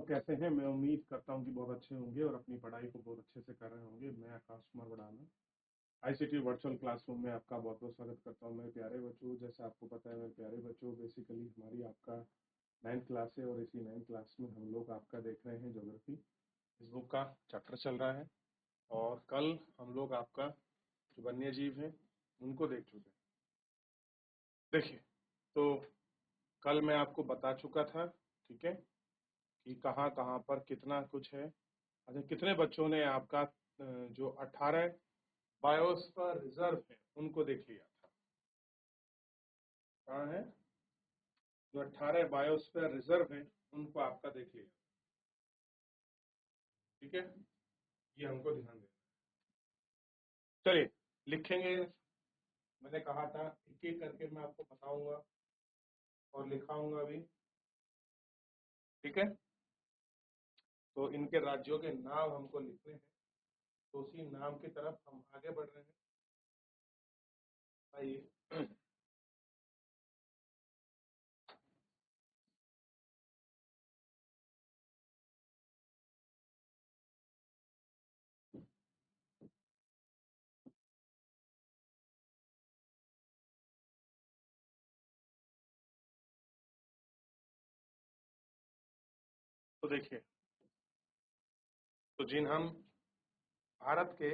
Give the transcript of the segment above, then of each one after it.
कैसे हैं? मैं उम्मीद करता हूं कि बहुत अच्छे होंगे और अपनी पढ़ाई को बहुत अच्छे से कर रहे होंगे। मैं Akash Kumar Badana ICT virtual classroom में आपका बहुत बहुत स्वागत करता हूं। मेरे प्यारे बच्चों, जैसे आपको पता है मेरे प्यारे बच्चों, बेसिकली हमारी आपका 9th क्लास है और इसी 9th क्लास में हम लोग आपका देख रहे हैं ज्योग्राफी। इस बुक का चैप्टर चल रहा है और कल हम लोग आपका जो वन्य जीव है उनको देख चुके हैं। देखिए, तो कल मैं आपको बता चुका था, ठीक है, कि कहाँ कहाँ पर कितना कुछ है। अच्छा, कितने बच्चों ने आपका जो 18 बायोस्फीयर रिजर्व है उनको देख लिया था? कहाँ है? जो 18 बायोस्फीयर रिजर्व है उनको आपका देख लिया, ठीक है। ये हमको ध्यान देना। चलिए लिखेंगे। मैंने कहा था एक एक करके मैं आपको बताऊंगा और लिखाऊंगा भी, ठीक है। तो इनके राज्यों के नाम हमको लिखने हैं, तो उसी नाम की तरफ हम आगे बढ़ रहे हैं। आइए, तो देखिए, तो जिन हम भारत के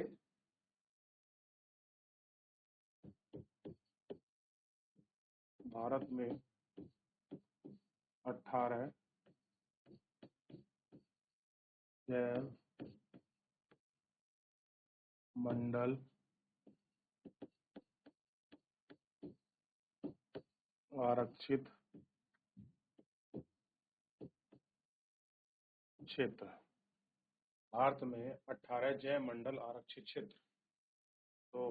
भारत में 18 जैव मंडल आरक्षित क्षेत्र, भारत में 18 जैव मंडल आरक्षित क्षेत्र। तो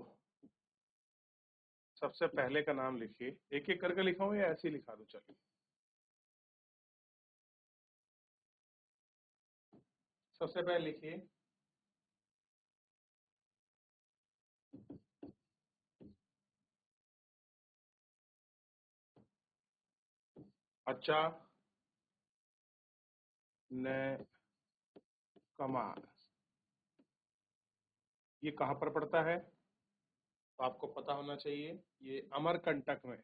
सबसे पहले का नाम लिखिए। एक एक करके लिखाऊं या ऐसे ही लिखा दूं? चलिए, सबसे पहले लिखिए अच्छा ने कमाल। ये कहाँ पर पड़ता है? तो आपको पता होना चाहिए, ये अमरकंटक में है।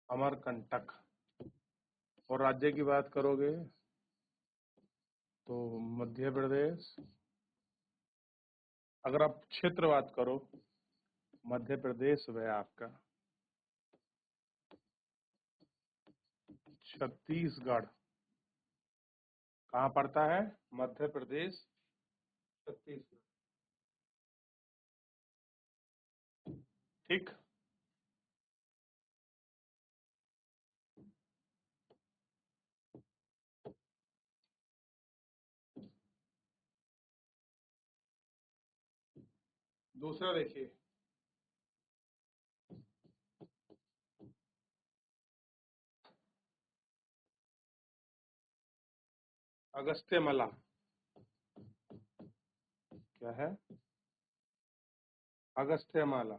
अमरकंटक। और राज्य की बात करोगे तो मध्य प्रदेश। अगर आप क्षेत्र बात करो, मध्य प्रदेश वह आपका छत्तीसगढ़। कहाँ पड़ता है? मध्य प्रदेश, छत्तीसगढ़, ठीक। दूसरा देखिए, अगस्त्यमाला। क्या है? अगस्त्यमाला।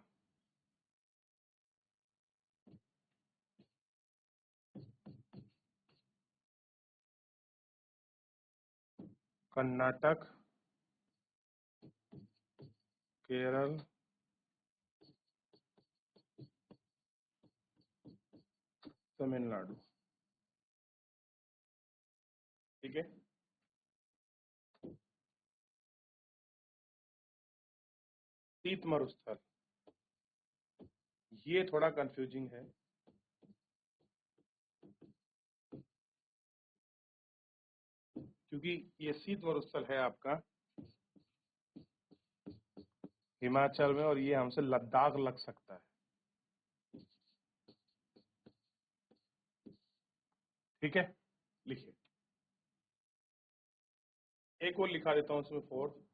कर्नाटक, केरल, तमिलनाडु, ठीक है। शीत मरुस्थल, ये थोड़ा कंफ्यूजिंग है, क्योंकि ये शीत मरुस्थल है आपका हिमाचल में और ये हमसे लद्दाख लग सकता है, ठीक है। लिखिए, एक और लिखा देता हूं इसमें, फोर्थ।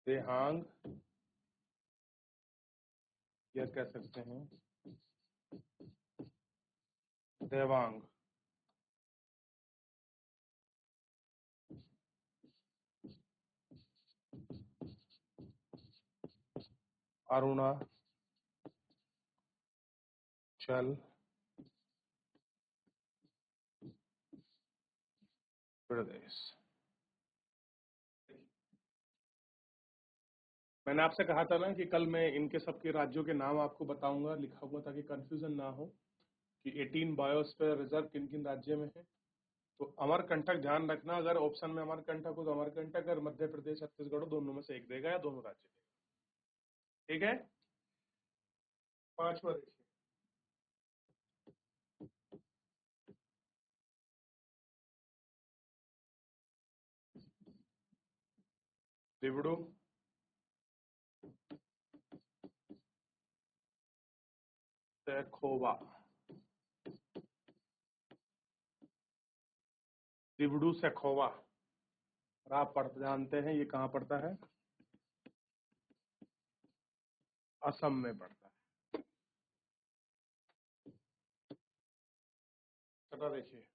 देहांग, या कह सकते हैं देवांग। अरुणाचल प्रदेश। मैंने आपसे कहा था ना कि कल मैं इनके सबके राज्यों के नाम आपको बताऊंगा लिखा हुआ, ताकि कंफ्यूजन ना हो कि 18 बायोस्फीयर रिजर्व किन किन राज्य में है। तो अमरकंटक ध्यान रखना, अगर ऑप्शन में अमरकंटक हो तो अमरकंटक, अगर मध्य प्रदेश छत्तीसगढ़ हो दोनों में से एक देगा या दोनों राज्य देगा। ठीक है। पांचवा देखिए, दिवडू, सैखोवा। दिवडू सैखोवा, और आप जानते हैं ये कहाँ पड़ता है? असम में पड़ता है। छठा देखिए,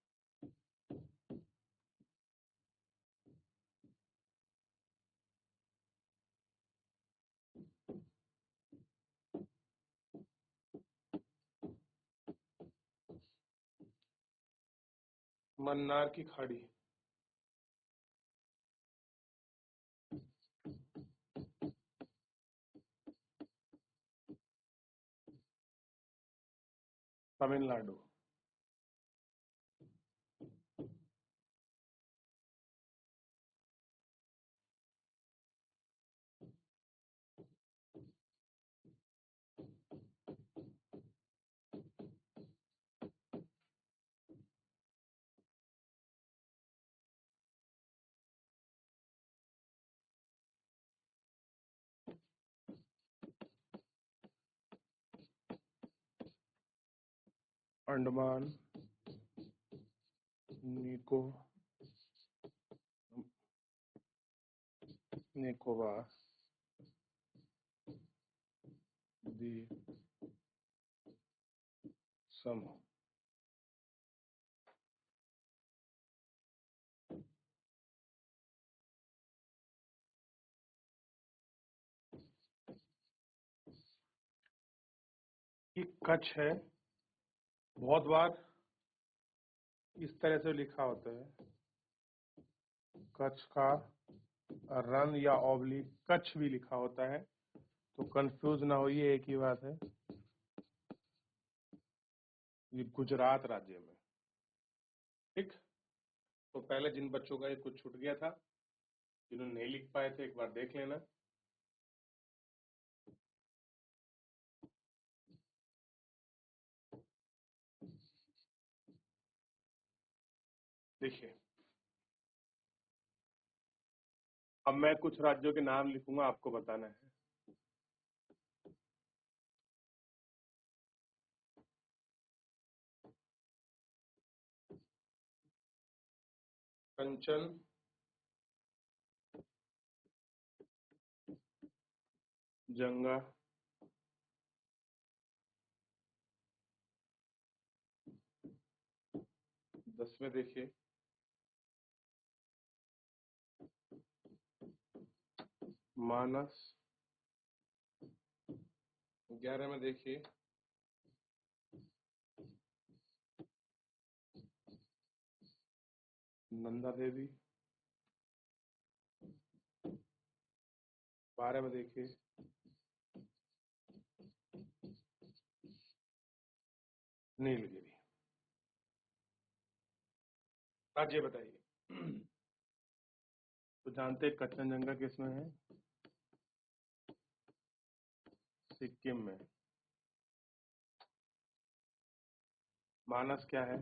मन्नार की खाड़ी। तमिलनाडु। अंडमान निको निकोबार द्वीप समूह। ये कच्छ है। बहुत बार इस तरह से लिखा होता है, कच्छ का रन या ऑब्लिक कच्छ भी लिखा होता है, तो कंफ्यूज ना होइए, एक ही बात है। ये गुजरात राज्य में। ठीक। तो पहले जिन बच्चों का ये कुछ छूट गया था, जिन्होंने नहीं लिख पाए थे, एक बार देख लेना। देखिए, अब मैं कुछ राज्यों के नाम लिखूंगा, आपको बताना है। कंचन जंगा, 10वें देखिए, मानस, 11 में देखिए, नंदा देवी, 12 में देखिए, नीलगिरी। राज्य बताइए। तो जानते हैं कंचनजंगा किसमें है? सिक्किम में। मानस क्या है?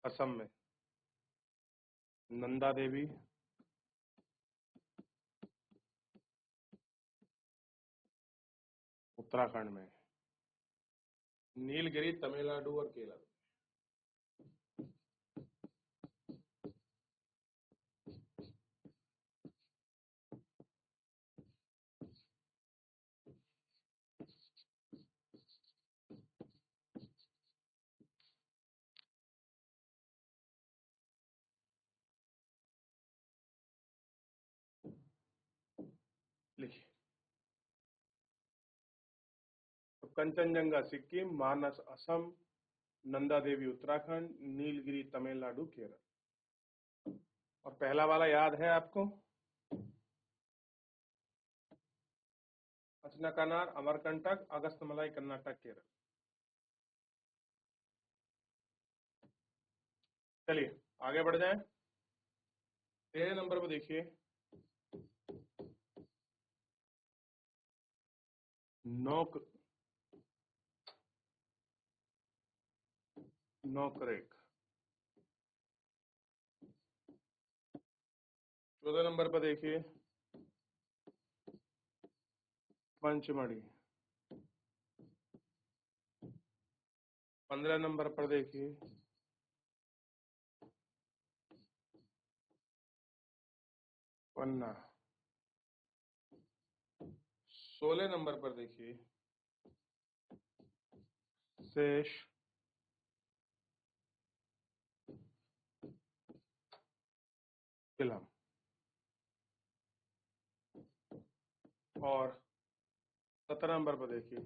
असम में। नंदा देवी उत्तराखंड में। नीलगिरी तमिलनाडु और केरल। कंचनजंगा सिक्किम, मानस असम, नंदा देवी उत्तराखंड, नीलगिरी तमिलनाडु, केरल। और पहला वाला याद है आपको? अचनाकनार, अमरकंटक, अगस्तमलाई, कर्नाटक, केरल। चलिए आगे बढ़ जाएं। 13 नंबर पर देखिए, नोकरेक। 14 नंबर पर देखिए, पंचमढ़ी। 15 नंबर पर देखिए, पन्ना। 16 नंबर पर देखिए, शेष फिल्म। और 17 नंबर पर देखिए,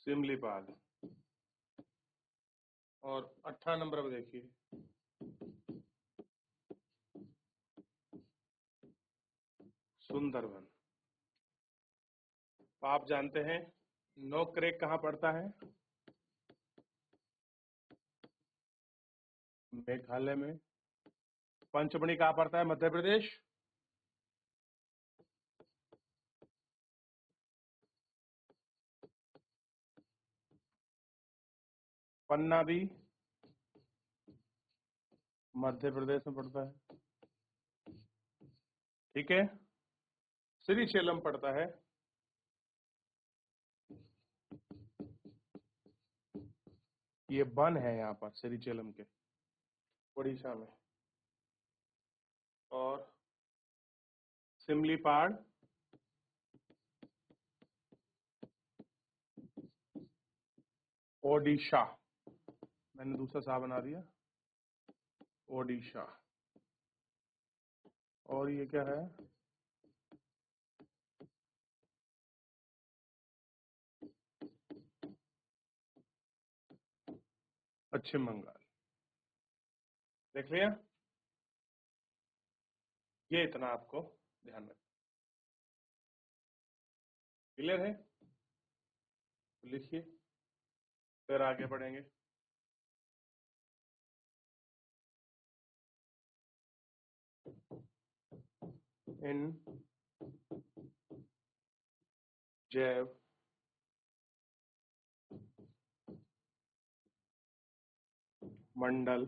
सिमलीपाल। और 18 नंबर पर देखिए, सुंदरबन। तो आप जानते हैं नोकरेक कहाँ पड़ता है? मेघालय में। पंचमढ़ी कहाँ पड़ता है? मध्य प्रदेश। पन्ना भी मध्य प्रदेश में पड़ता है। ठीक है। श्रीशैलम पड़ता है ये वन है यहाँ पर श्रीशैलम के, उड़ीसा में। और सिमलीपाल ओडिशा। मैंने दूसरा सा बना दिया, ओडिशा। और ये क्या है? पश्चिम बंगाल। देख लिया? ये इतना आपको ध्यान रखना। क्लियर है? तो लिखिए, फिर आगे बढ़ेंगे। इन जैव मंडल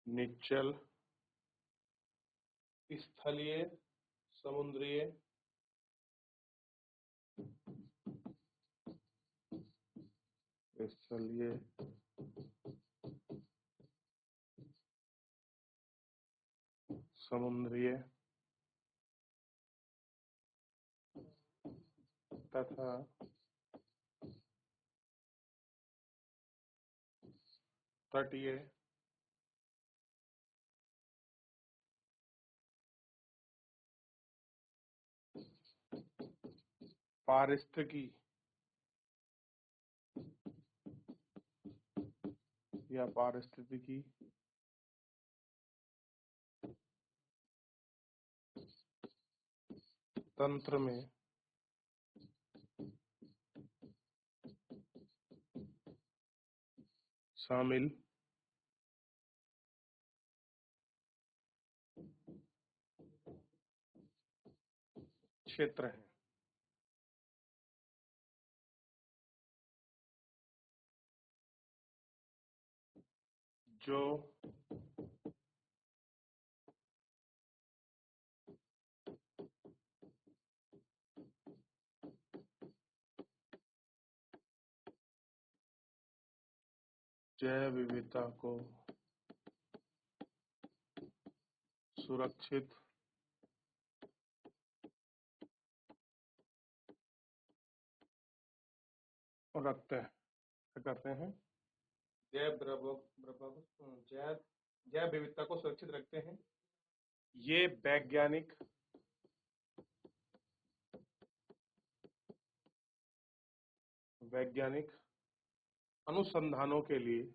निश्चल स्थलीय समुद्रीय स्थलीय समुद्रीय तथा तटीय पारिस्थितिकी या पारिस्थितिकी तंत्र में शामिल क्षेत्र हैं। जो जैव विविधता को सुरक्षित और रखते हैं, क्या करते हैं, जैव जैव विविधता को सुरक्षित रखते हैं। ये वैज्ञानिक अनुसंधानों के लिए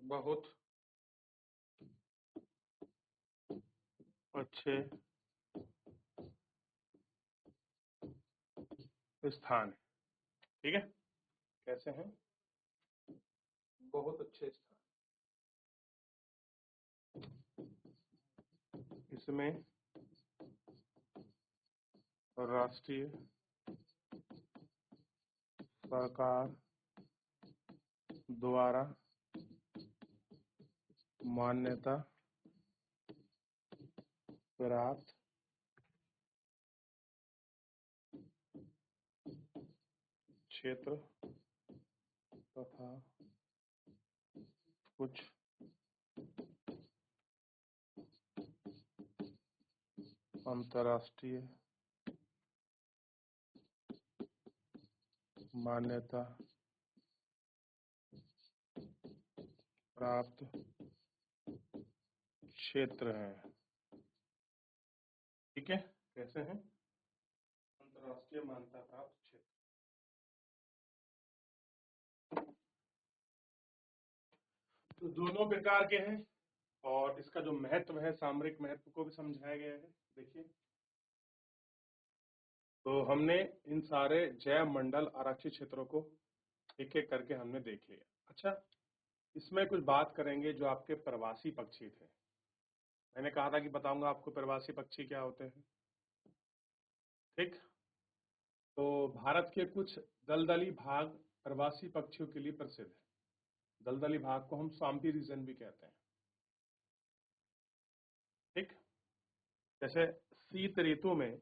बहुत अच्छे स्थान है। ठीक है, कैसे हैं, बहुत अच्छे स्थान। इसमें राष्ट्रीय सरकार द्वारा मान्यता प्राप्त क्षेत्र तथा कुछ अंतर्राष्ट्रीय मान्यता प्राप्त क्षेत्र है। ठीक है, कैसे हैं, अंतर्राष्ट्रीय मान्यता प्राप्त क्षेत्र। तो दोनों प्रकार के हैं और इसका जो महत्व है, सामरिक महत्व को भी समझाया गया है। देखिए, तो हमने इन सारे जैव मंडल आरक्षित क्षेत्रों को एक एक करके हमने देख लिया। अच्छा, इसमें कुछ बात करेंगे जो आपके प्रवासी पक्षी थे। मैंने कहा था कि बताऊंगा आपको प्रवासी पक्षी क्या होते हैं। ठीक, तो भारत के कुछ दलदली भाग प्रवासी पक्षियों के लिए प्रसिद्ध है। दलदली भाग को हम स्वाम्पी रीजन भी कहते हैं। ठीक, जैसे शीत ऋतु में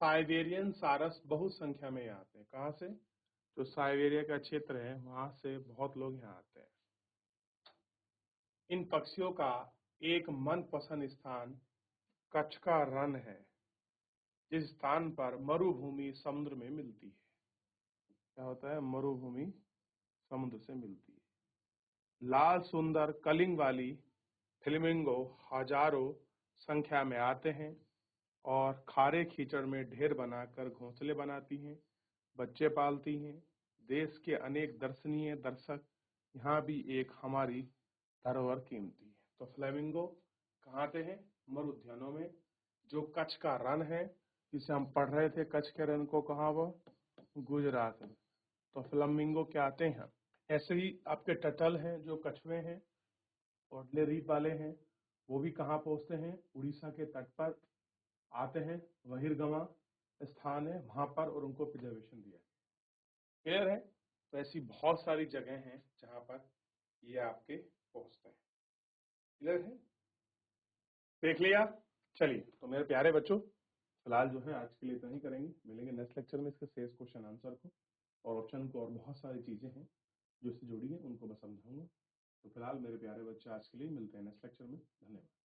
साइबेरियन सारस बहुत संख्या में यहाँ आते हैं। कहाँ से, जो साइबेरिया का क्षेत्र है वहां से बहुत लोग यहाँ आते हैं। इन पक्षियों का एक मनपसंद स्थान कच्छ का रण है, जिस स्थान पर मरुभूमि समुद्र में मिलती है। क्या होता है, मरुभूमि समुद्र से मिलती है। लाल सुंदर कलिंग वाली फ्लेमिंगो हजारों संख्या में आते हैं और खारे कीचड़ में ढेर बनाकर घोंसले बनाती हैं, बच्चे पालती हैं। देश के अनेक दर्शनीय दर्शक यहाँ भी एक हमारी धरोहर कीमती है। तो फ्लेमिंगो कहाँ आते हैं, मरुद्यानों में। जो कच्छ का रण है, जिसे हम पढ़ रहे थे, कच्छ के रण को, कहाँ, वो गुजरात में। तो फ्लेमिंगो क्या आते हैं। ऐसे ही आपके टटल हैं जो कछुए हैं, ऑर्डिनरी रीफ वाले हैं, वो भी कहाँ पहुंचते हैं, उड़ीसा के तट पर आते हैं। बहिर्गमा स्थान है वहां पर, और उनको प्रिजर्वेशन दिया। क्लियर है, तो ऐसी बहुत सारी जगह हैं जहां पर ये आपके पहुंचते हैं। क्लियर है, देख लिया। चलिए, तो मेरे प्यारे बच्चों, फिलहाल जो है आज के लिए इतना ही करेंगे। मिलेंगे नेक्स्ट लेक्चर में इसके शेष क्वेश्चन आंसर को और ऑप्शन को, और बहुत सारी चीजें हैं जो इससे जुड़ी हैं, उनको मैं समझाऊंगा। तो फिलहाल मेरे प्यारे बच्चे, आज के लिए मिलते हैं नेक्स्ट लेक्चर में। धन्यवाद।